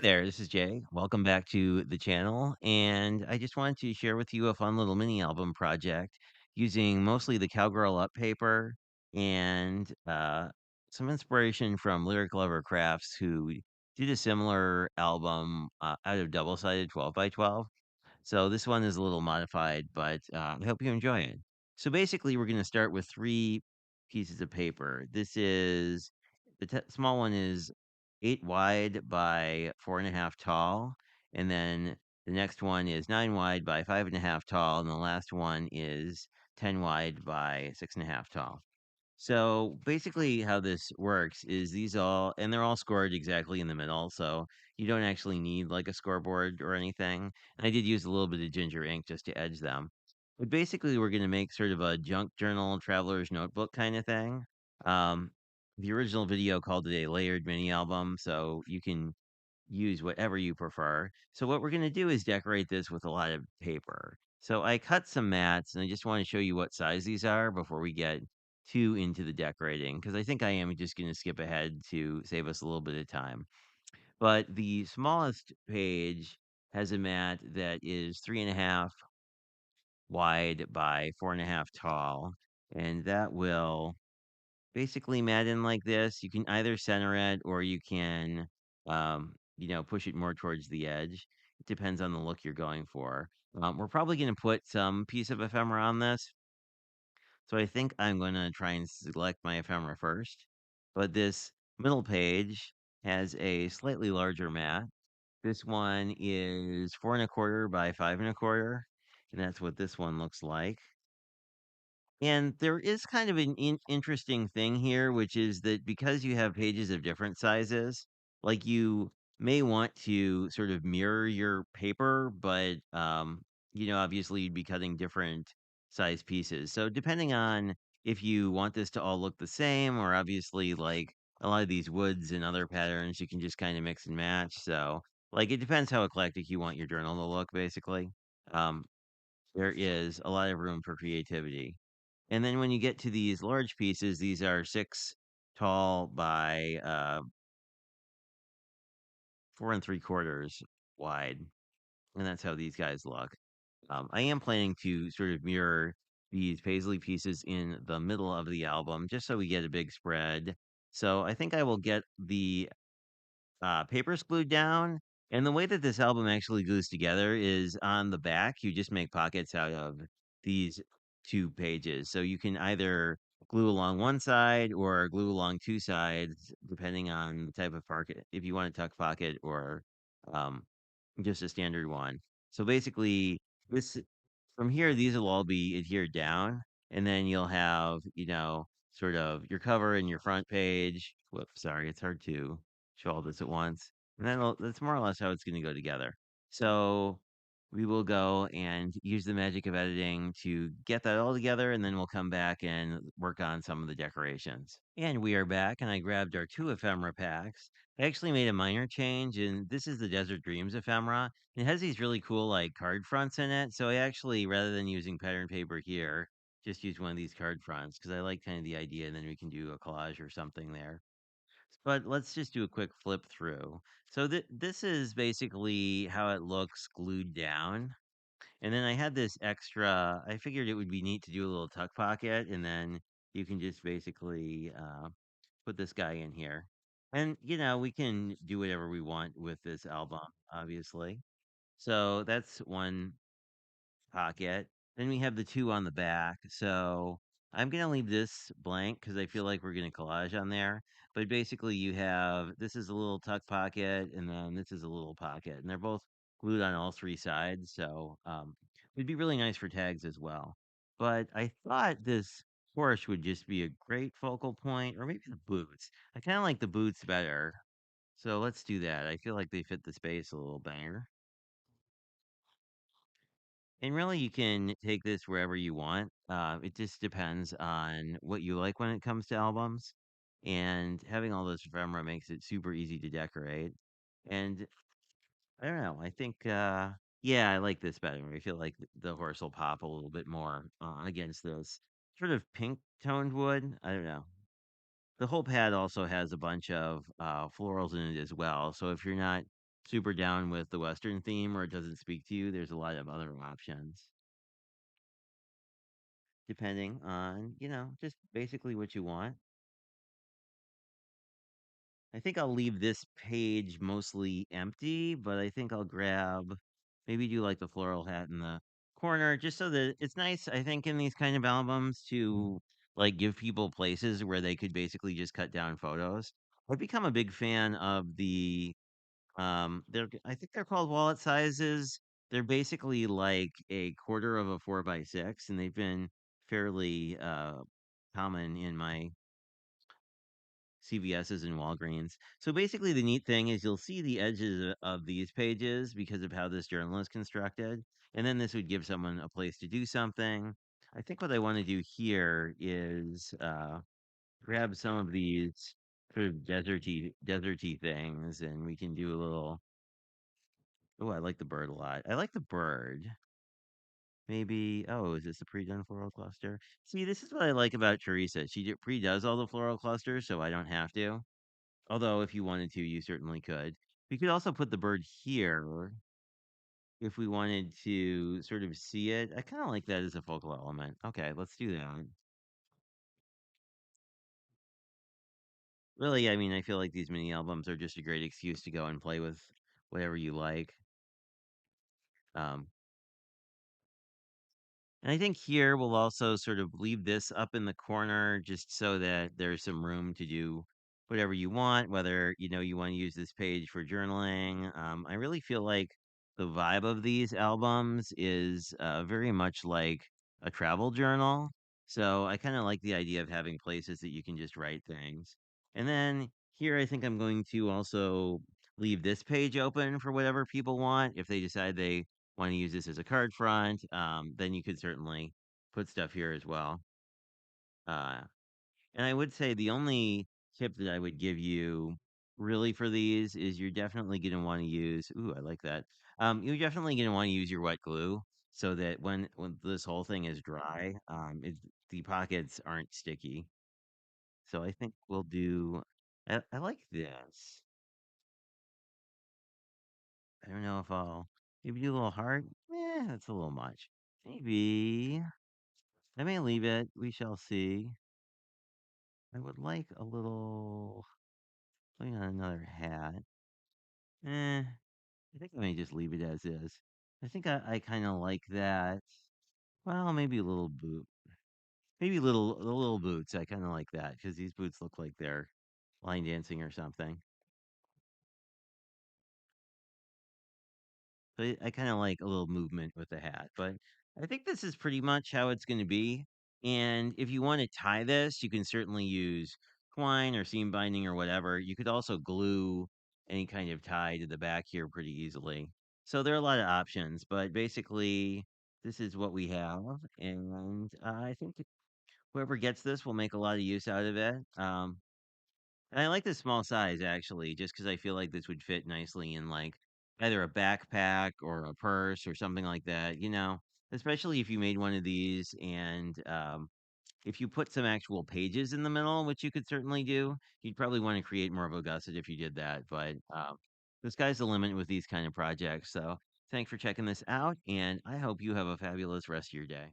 There, this is Jay. Welcome back to the channel. And I just wanted to share with you a fun little mini album project using mostly the Cowgirl Up paper and some inspiration from Lyric Lover Crafts, who did a similar album out of double sided 12 by 12. So this one is a little modified, but I hope you enjoy it. So basically, we're going to start with three pieces of paper. This is small one is 8 wide by 4.5 tall, and then the next one is 9 wide by 5.5 tall, and the last one is 10 wide by 6.5 tall. So basically, how this works is these all, and they're all scored exactly in the middle. So you don't actually need like a scoreboard or anything. And I did use a little bit of ginger ink just to edge them. But basically, we're going to make sort of a junk journal, traveler's notebook kind of thing. Um, the original video called it a layered mini album. So you can use whatever you prefer. So what we're going to do is decorate this with a lot of paper. So I cut some mats and I just want to show you what size these are before we get too into the decorating because I think I am just going to skip ahead to save us a little bit of time. But the smallest page has a mat that is 3.5 wide by 4.5 tall, and that will basically mat in like this. You can either center it or you can, push it more towards the edge. It depends on the look you're going for. We're probably going to put some piece of ephemera on this. So I think I'm going to try and select my ephemera first. But this middle page has a slightly larger mat. This one is 4.25 by 5.25. And that's what this one looks like. And there is kind of an interesting thing here, which is that because you have pages of different sizes, like you may want to sort of mirror your paper, but obviously you'd be cutting different size pieces. So depending on if you want this to all look the same, or obviously like a lot of these woods and other patterns, you can just kind of mix and match. So like it depends how eclectic you want your journal to look, basically. Um, there is a lot of room for creativity. And then when you get to these large pieces, these are 6 tall by 4.75 wide. And that's how these guys look. I am planning to sort of mirror these paisley pieces in the middle of the album just so we get a big spread. So I think I will get the paper's glued down. And the way that this album actually glues together is on the back, you just make pockets out of these two pages. So you can either glue along one side or glue along two sides, depending on the type of pocket, if you want a tuck pocket or um, just a standard one. So basically, this from here, these will all be adhered down, and then you'll have, sort of your cover and your front page. Whoops, sorry, it's hard to show all this at once. And then that's more or less how it's going to go together. So we will go and use the magic of editing to get that all together, and then we'll come back and work on some of the decorations. And we are back, and I grabbed our two ephemera packs. I actually made a minor change, and this is the Desert Dreams ephemera. It has these really cool like card fronts in it. So I actually, rather than using pattern paper here, just use one of these card fronts because I like kind of the idea, and then we can do a collage or something there. But let's just do a quick flip through. So this is basically how it looks glued down. And then I had this extra, I figured it would be neat to do a little tuck pocket, and then you can just basically put this guy in here. And, we can do whatever we want with this album, obviously. So that's one pocket. Then we have the two on the back. So I'm going to leave this blank because I feel like we're going to collage on there. But basically, you have this is a little tuck pocket, and then this is a little pocket. And they're both glued on all three sides. So it'd be really nice for tags as well. But I thought this horse would just be a great focal point, or maybe the boots. I kind of like the boots better. So let's do that. I feel like they fit the space a little better. And really, you can take this wherever you want. It just depends on what you like when it comes to albums. And having all this ephemera makes it super easy to decorate. And I don't know. I think, yeah, I like this better. I feel like the horse will pop a little bit more against this sort of pink toned wood. I don't know. The whole pad also has a bunch of florals in it as well. So if you're not super down with the Western theme or it doesn't speak to you, there's a lot of other options depending on, just basically what you want. I think I'll leave this page mostly empty, but I think I'll grab maybe do like the floral hat in the corner just so that it's nice, I think, in these kind of albums to like give people places where they could basically just cut down photos. I've become a big fan of the I think they're called wallet sizes. They're basically like a quarter of a 4x6, and they've been fairly common in my CVS's and Walgreens. So basically, the neat thing is you'll see the edges of these pages because of how this journal is constructed. And then this would give someone a place to do something. I think what I want to do here is grab some of these sort of deserty things, and we can do a little. Oh, I like the bird a lot. I like the bird. Maybe. Oh, is this a pre-done floral cluster? See, this is what I like about Teresa. She pre-does all the floral clusters, so I don't have to. Although, if you wanted to, you certainly could. We could also put the bird here if we wanted to sort of see it. I kind of like that as a focal element. Okay, let's do that. Really, I mean, I feel like these mini albums are just a great excuse to go and play with whatever you like. Um, And I think here we'll also sort of leave this up in the corner just so that there's some room to do whatever you want, whether you want to use this page for journaling. I really feel like the vibe of these albums is very much like a travel journal. So I kind of like the idea of having places that you can just write things. And then here I think I'm going to also leave this page open for whatever people want. If they decide they want to use this as a card front, then you could certainly put stuff here as well. Uh, and I would say the only tip that I would give you really for these is you're definitely going to want to use. Ooh, I like that. You're definitely going to want to use your wet glue so that when this whole thing is dry, the pockets aren't sticky. So I think we'll do. I like this. I don't know if I'll maybe do a little heart. That's a little much. Maybe I may leave it. We shall see. I would like a little. Putting on another hat. I think I may just leave it as is. I think I kind of like that. Well, maybe a little boot. Maybe the little boots. I kind of like that because these boots look like they're line dancing or something. So I kind of like a little movement with the hat, but I think this is pretty much how it's going to be. And if you want to tie this, you can certainly use twine or seam binding or whatever. You could also glue any kind of tie to the back here pretty easily. So there are a lot of options, but basically, this is what we have. And I think whoever gets this will make a lot of use out of it. And I like the small size actually, just because I feel like this would fit nicely in like either a backpack or a purse or something like that, especially if you made one of these and if you put some actual pages in the middle, which you could certainly do, you'd probably want to create more of a gusset if you did that. But the sky's the limit with these kind of projects. So thanks for checking this out, and I hope you have a fabulous rest of your day.